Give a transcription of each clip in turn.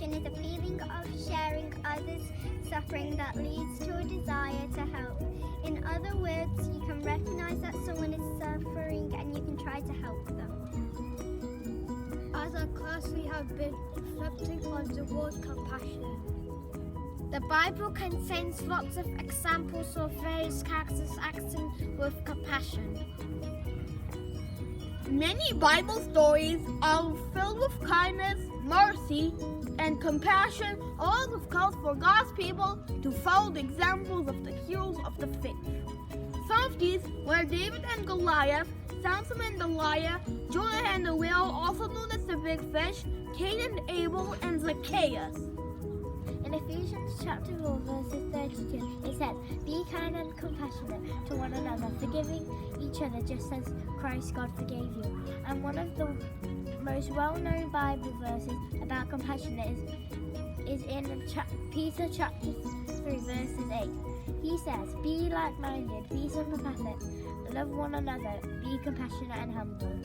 compassion is a feeling of sharing others' suffering that leads to a desire to help. In other words, you can recognize that someone is suffering and you can try to help them. As a class, we have been reflecting on the word compassion. The Bible contains lots of examples of various characters acting with compassion. Many Bible stories are filled with kindness, mercy, and compassion, all of calls for God's people to follow the examples of the heroes of the faith. Some of these were David and Goliath, Samson and Delilah, Jonah and the whale, also known as the big fish, Cain and Abel, and Zacchaeus. In Ephesians chapter 4, verses 32, it says, "Be kind and compassionate to one another, forgiving each other just as Christ God forgave you." And one of the most well-known Bible verses about compassion is in Peter chapter 3, verses 8. He says, "Be like-minded, be sympathetic, love one another, be compassionate and humble."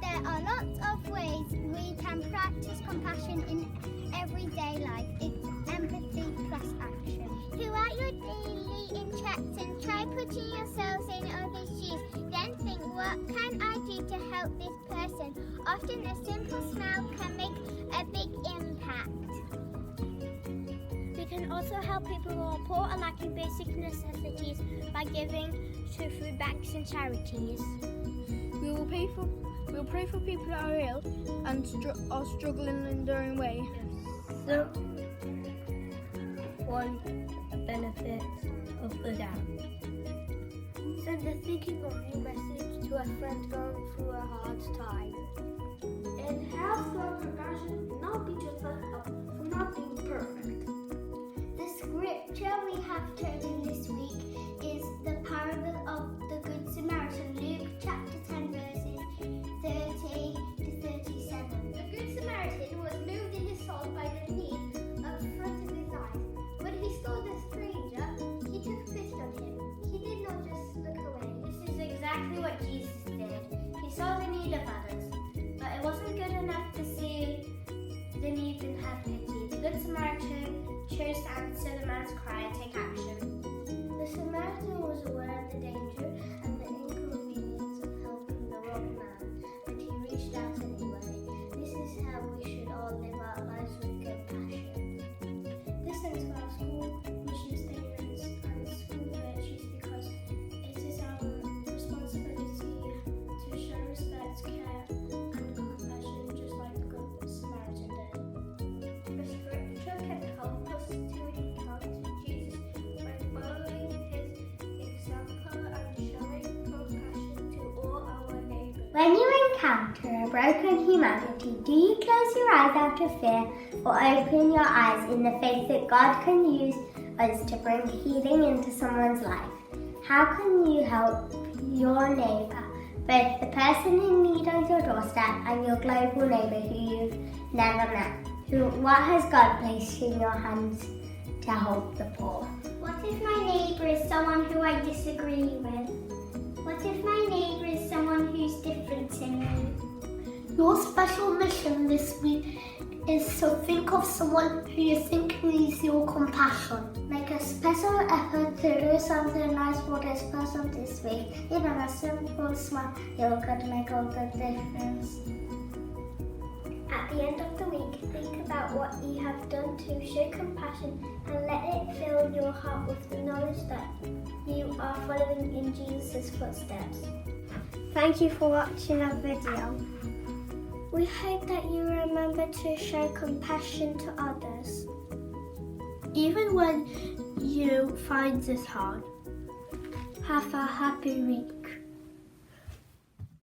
There are lots of ways we can practice compassion in everyday life. It's empathy plus action. Throughout your daily interactions, try putting yourselves in others' shoes. Then think, what can I do to help this person? Often a simple smile can make a big impact. We can also help people who are poor and lacking basic necessities by giving to food banks and charities. We will pray for people that are ill and are struggling in an enduring way. So, one benefit of the doubt. Send a thinking of you message to a friend going through a hard time. And have some compassion, not be just for not being perfect. The scripture we have chosen this week is the parable of the Good Samaritan, Luke chapter 10, verses 30 to 37. The Good Samaritan was moved in his soul by the need of front of his eyes. When he saw the stranger, he took pity on him. He did not just look away. This is exactly what Jesus did. He saw the need of others, but it wasn't good enough to see the need and have pity. The Good Samaritan chose to answer the man's cry and take action. The Samaritan was aware of the danger and the inconvenience of helping the wrong man, and he reached out anyway. This is how we should all live our lives with compassion. Listen to our school mission statements and school virtues because it is our responsibility to show respect, care, and compassion just like the Good Samaritan did. The scripture can help us to encounter Jesus by following his example and showing compassion to all our neighbors. When you encounter a broken humanity, do you close your eyes out of fear or open your eyes in the faith that God can use us to bring healing into someone's life? How can you help your neighbour, both the person in need on your doorstep and your global neighbour who you've never met? What has God placed in your hands to help the poor? What if my neighbour is someone who I disagree with? What if my neighbour is someone who's different to me? Your special mission this week is to think of someone who you think needs your compassion. Make a special effort to do something nice for this person this week. Even a simple smile, you could make all the difference. At the end of the week, think about what you have done to show compassion and let it fill your heart with the knowledge that you are following in Jesus' footsteps. Thank you for watching our video. We hope that you remember to show compassion to others. Even when you find this hard, have a happy week.